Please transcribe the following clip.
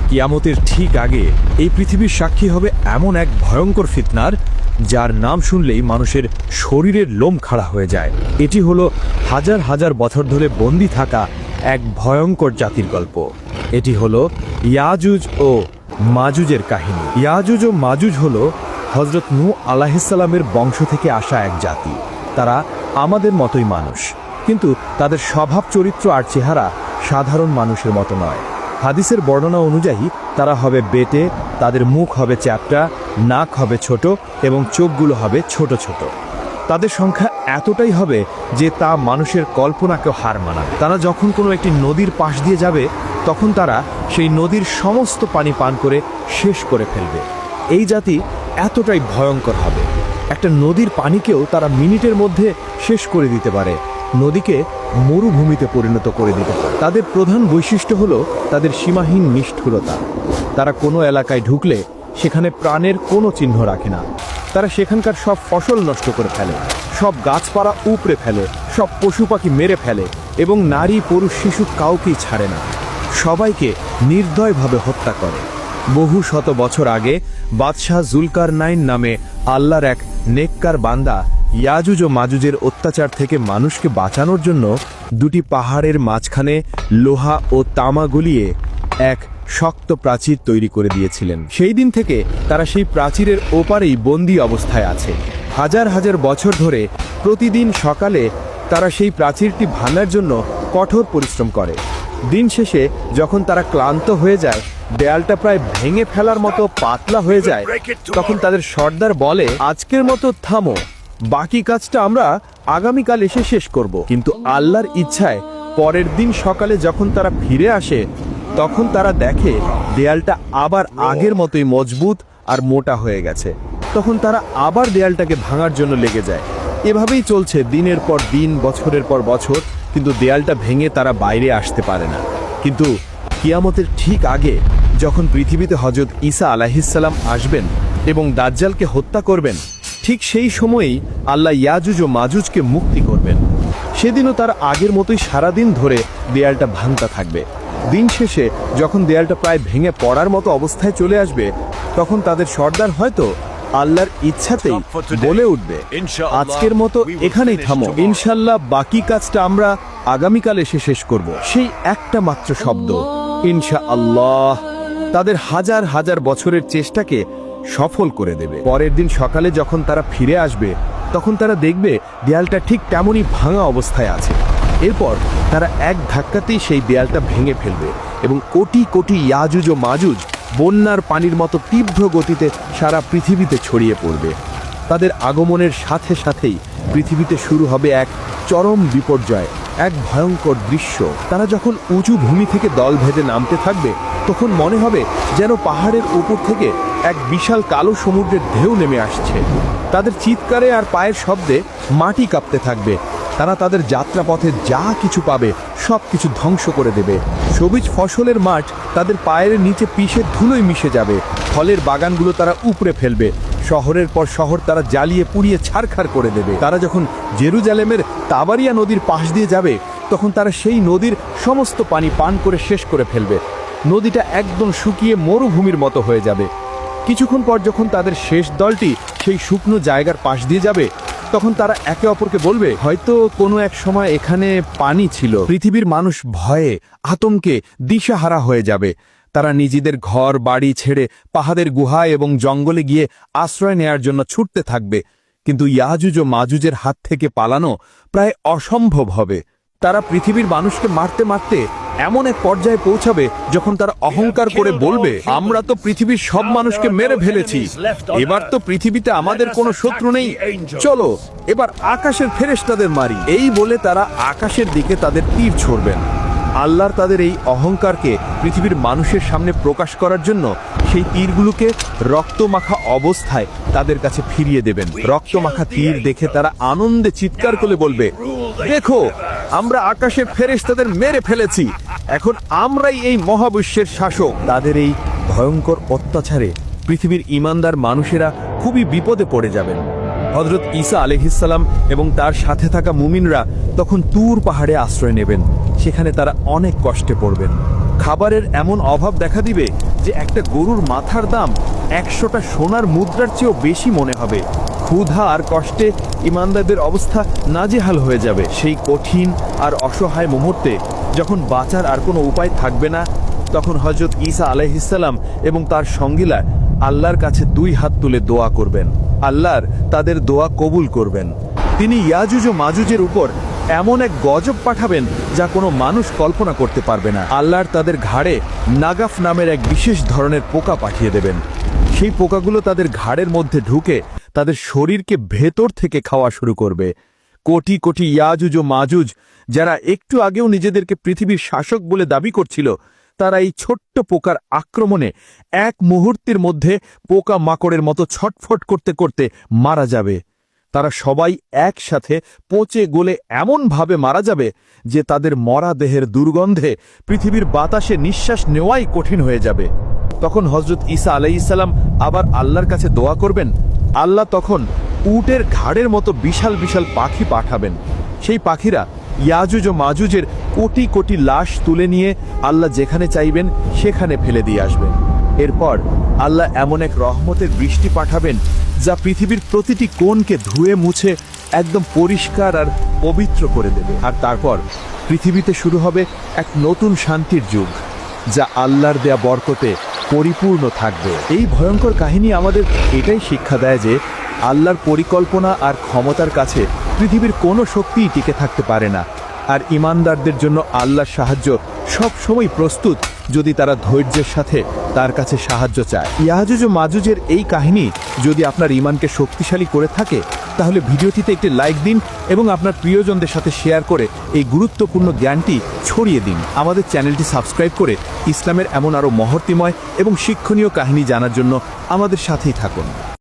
কিয়ামতের ঠিক আগে এই পৃথিবীর সাক্ষী হবে এমন এক ভয়ঙ্কর ফিতনার, যার নাম শুনলেই মানুষের শরীরের লোম খাড়া হয়ে যায়। এটি হলো হাজার হাজার বছর ধরে বন্দী থাকা এক ভয়ঙ্কর জাতির গল্প। এটি হলো ইয়াজুজ ও মাজুজের কাহিনী। ইয়াজুজ ও মাজুজ হলো হযরত নূহ আলাইহিসসালামের বংশ থেকে আসা এক জাতি। তারা আমাদের মতোই মানুষ, কিন্তু তাদের স্বভাব চরিত্র আর চেহারা সাধারণ মানুষের মতো নয়। হাদিসের বর্ণনা অনুযায়ী তারা হবে বেটে, তাদের মুখ হবে চ্যাপ্টা, নাক হবে ছোট এবং চোখগুলো হবে ছোট ছোট। তাদের সংখ্যা এতটাই হবে যে তা মানুষের কল্পনাকেও হার মানাবে। তারা যখন কোনো একটি নদীর পাশ দিয়ে যাবে, তখন তারা সেই নদীর সমস্ত পানি পান করে শেষ করে ফেলবে। এই জাতি এতটাই ভয়ঙ্কর হবে, একটা নদীর পানিকেও তারা মিনিটের মধ্যে শেষ করে দিতে পারে, নদীকে মরুভূমিতে পরিণত করে দিতে পারে। তাদের প্রধান বৈশিষ্ট্য হলো তাদের সীমাহীন নিষ্ঠুরতা। তারা কোনো এলাকায় ঢুকলে সেখানে প্রাণের কোনো চিহ্ন রাখে না। তারা সেখানকার সব ফসল নষ্ট করে ফেলে, সব গাছপালা উপড়ে ফেলে, সব পশু পাখি মেরে ফেলে এবং নারী পুরুষ শিশু কাউকেই ছাড়ে না। সবাইকে নির্দয়ভাবে হত্যা করে। বহু শত বছর আগে বাদশাহ জুলকারনাইন নামে আল্লাহর এক নেককার বান্দা ইয়াজুজ ও মাজুজের অত্যাচার থেকে মানুষকে বাঁচানোর জন্য দুটি পাহাড়ের মাঝখানে লোহা ও তামা গলিয়ে এক শক্ত প্রাচীর তৈরি করে দিয়েছিলেন। সেই দিন থেকে তারা সেই প্রাচীরের ওপারেই বন্দী অবস্থায় আছে। হাজার হাজার বছর ধরে প্রতিদিন সকালে তারা সেই প্রাচীরটি ভাঙার জন্য কঠোর পরিশ্রম করে। দিন শেষে যখন তারা ক্লান্ত হয়ে যায়, দেয়ালটা প্রায় ভেঙে ফেলার মতো পাতলা হয়ে যায়, তখন তাদের সর্দার বলে, আজকের মতো থামো, বাকি কাজটা আমরা আগামীকাল এসে শেষ করব। কিন্তু আল্লাহর ইচ্ছায় পরের দিন সকালে যখন তারা ফিরে আসে, তখন তারা দেখে দেয়ালটা আবার আগের মতোই মজবুত আর মোটা হয়ে গেছে। তখন তারা আবার দেয়ালটাকে ভাঙার জন্য লেগে যায়। এভাবেই চলছে দিনের পর দিন, বছরের পর বছর, কিন্তু দেয়ালটা ভেঙে তারা বাইরে আসতে পারে না। কিন্তু কিয়ামতের ঠিক আগে যখন পৃথিবীতে হযরত ঈসা আলাইহিসসালাম আসবেন এবং দাজ্জালকে হত্যা করবেন, ঠিক সেই সময়েই আল্লাহ ইয়াজুজ ও মাজুজকে মুক্তি করবেন। সেদিনও তার আগের মতোই সারাদিন ধরে দেয়ালটা ভাঙতে থাকবে। দিন শেষে যখন দেয়ালটা প্রায় ভেঙে পড়ার মতো অবস্থায় চলে আসবে, তখন তাদের সর্দার হয়তো আল্লাহর ইচ্ছাতেই বলে উঠবে, আজকের মতো এখানেই থামো, ইনশাল্লাহ বাকি কাজটা আমরা আগামীকাল এসে শেষ করব। সেই একটা মাত্র শব্দ ইনশাআল্লাহ তাদের হাজার হাজার বছরের চেষ্টাকে সফল করে দেবে। পরের দিন সকালে যখন তারা ফিরে আসবে, তখন তারা দেখবে দেয়ালটা ঠিক তেমনই ভাঙা অবস্থায় আছে। এরপর তারা এক ধাক্কাতেই সেই দেয়ালটা ভেঙে ফেলবে এবং কোটি কোটি ইয়াজুজ ও মাজুজ বন্যার পানির মতো তীব্র গতিতে সারা পৃথিবীতে ছড়িয়ে পড়বে। তাদের আগমনের সাথে সাথেই পৃথিবীতে শুরু হবে এক চরম বিপর্যয়, এক ভয়ঙ্কর দৃশ্য। তারা যখন উঁচু ভূমি থেকে দল ভেদে নামতে থাকবে, তখন মনে হবে যেন পাহাড়ের উপর থেকে এক বিশাল কালো সমুদ্রের ঢেউ নেমে আসছে। তাদের চিৎকারে আর পায়ের শব্দে মাটি কাঁপতে থাকবে। তারা তাদের যাত্রাপথে যা কিছু পাবে সব কিছু ধ্বংস করে দেবে। সবুজ ফসলের মাঠ তাদের পায়ের নিচে পিষে ধুলোয় মিশে যাবে। ফলের বাগানগুলো তারা উপড়ে ফেলবে। শহরের পর শহর তারা জ্বালিয়ে পুড়িয়ে ছারখার করে দেবে। তারা যখন জেরুজালেমের তাবারিয়া নদীর পাশ দিয়ে যাবে, তখন তারা সেই নদীর সমস্ত পানি পান করে শেষ করে ফেলবে। নদীটা একদম শুকিয়ে মরুভূমির মতো হয়ে যাবে। কিছুক্ষণ পর যখন তাদের শেষ দলটি সেই শুকনো জায়গার পাশ দিয়ে যাবে, তখন তারা একে অপরকে বলবে, হয়তো কোনো এক সময় এখানে পানি ছিল। পৃথিবীর মানুষ ভয়ে আতঙ্কে দিশাহারা হয়ে যাবে। তারা নিজেদের ঘর বাড়ি ছেড়ে পাহাড়ের গুহায় এবং জঙ্গলে গিয়ে আশ্রয় নেয়ার জন্য ছুটতে থাকবে। কিন্তু ইয়াজুজ ও মাজুজের হাত থেকে পালানো প্রায় অসম্ভব হবে। তারা পৃথিবীর মানুষকে মারতে মারতে এমন এক পর্যায়ে পৌঁছাবে যখন তারা অহংকার করে বলবে, আমরা তো পৃথিবীর সব মানুষকে মেরে ফেলেছি, এবার তো পৃথিবীতে আমাদের কোনো শত্রু নেই, চলো এবার আকাশের ফেরেশতাদের মারি। এই বলে তারা আকাশের দিকে তাদের তীর ছুড়বেন। আল্লাহর তাদের এই অহংকারকে পৃথিবীর মানুষের সামনে প্রকাশ করার জন্য সেই তীরগুলোকে রক্তমাখা অবস্থায় তাদের কাছে ফিরিয়ে দেবেন। রক্তমাখা তীর দেখে তারা আনন্দে চিৎকার করে বলবে, দেখো আমরা আকাশের ফেরেশতাদের মেরে ফেলেছি, এখন আমরাই এই মহাবিশ্বের শাসক। তাদের এই ভয়ঙ্কর অত্যাচারে পৃথিবীর ঈমানদার মানুষেরা খুবই বিপদে পড়ে যাবেন। হযরত ঈসা আলাইহিসসালাম এবং তার সাথে থাকা মুমিনরা তখন তুর পাহাড়ে আশ্রয় নেবেন। সেখানে তারা অনেক কষ্টে পড়বেন। খাবারের এমন অভাব দেখা দিবে যে একটা গরুর মাথার দাম 100টা সোনার মুদ্রার চেয়েও বেশি মনে হবে। ক্ষুধা আর কষ্টে ইমানদারদের অবস্থা নাজেহাল হয়ে যাবে। সেই কঠিন আর অসহায় মুহূর্তে যখন বাঁচার আর কোনো উপায় থাকবে না, তখন হযরত ঈসা আলাইহিসসালাম এবং তার সঙ্গীরা আল্লাহর কাছে 2 হাত তুলে দোয়া করবেন। আল্লাহর তাদের দোয়া কবুল করবেন। তিনি ইয়াজুজ ও মাজুজের উপর এমন এক গজব পাঠাবেন যা কোনো মানুষ কল্পনা করতে পারবে না। আল্লাহর তাদের ঘাড়ে নাগাফ নামের এক বিশেষ ধরনের পোকা পাঠিয়ে দেবেন। সেই পোকাগুলো তাদের ঘাড়ের মধ্যে ঢুকে তাদের শরীরকে ভেতর থেকে খাওয়া শুরু করবে। কোটি কোটি ইয়াজুজ ও মাজুজ, যারা একটু আগেও নিজেদেরকে পৃথিবীর শাসক বলে দাবি করছিল, তারা এই ছোট্ট পোকার আক্রমণে এক মুহূর্তের মধ্যে পোকা মাকড়ের মতো ছটফট করতে করতে মারা যাবে। তারা সবাই একসাথে পচে গলে এমনভাবে মারা যাবে যে তাদের মরা দেহের দুর্গন্ধে পৃথিবীর বাতাসে নিঃশ্বাস নেওয়াই কঠিন হয়ে যাবে। তখন হযরত ঈসা আলাইহিসসালাম আবার আল্লাহর কাছে দোয়া করবেন। আল্লাহ তখন উটের ঘাড়ের মতো বিশাল বিশাল পাখি পাঠাবেন। সেই পাখিরা ইয়াজুজ ও মাজুজের কোটি কোটি লাশ তুলে নিয়ে আল্লাহ যেখানে চাইবেন সেখানে ফেলে দিয়ে আসবেন। এরপর আল্লাহ এমন এক রহমতের বৃষ্টি পাঠাবেন যা পৃথিবীর প্রতিটি কোণকে ধুয়ে মুছে একদম পরিষ্কার আর পবিত্র করে দেবে। আর তারপর পৃথিবীতে শুরু হবে এক নতুন শান্তির যুগ, যা আল্লাহর দেয়া বরকতে পরিপূর্ণ থাকবে। এই ভয়ঙ্কর কাহিনী আমাদের এটাই শিক্ষা দেয় যে আল্লাহর পরিকল্পনা আর ক্ষমতার কাছে পৃথিবীর কোনো শক্তিই টিকে থাকতে পারে না। আর ঈমানদারদের জন্য আল্লাহর সাহায্য সব সময় প্রস্তুত, যদি তারা ধৈর্যের সাথে তার কাছে সাহায্য চায়। ইয়াজুজ ও মাজুজের এই কাহিনী যদি আপনার ঈমানকে শক্তিশালী করে থাকে, তাহলে ভিডিওটিতে একটি লাইক দিন এবং আপনার প্রিয়জনদের সাথে শেয়ার করে এই গুরুত্বপূর্ণ জ্ঞানটি ছড়িয়ে দিন। আমাদের চ্যানেলটি সাবস্ক্রাইব করে ইসলামের এমন আরও মহর্তিময় এবং শিক্ষণীয় কাহিনী জানার জন্য আমাদের সাথেই থাকুন।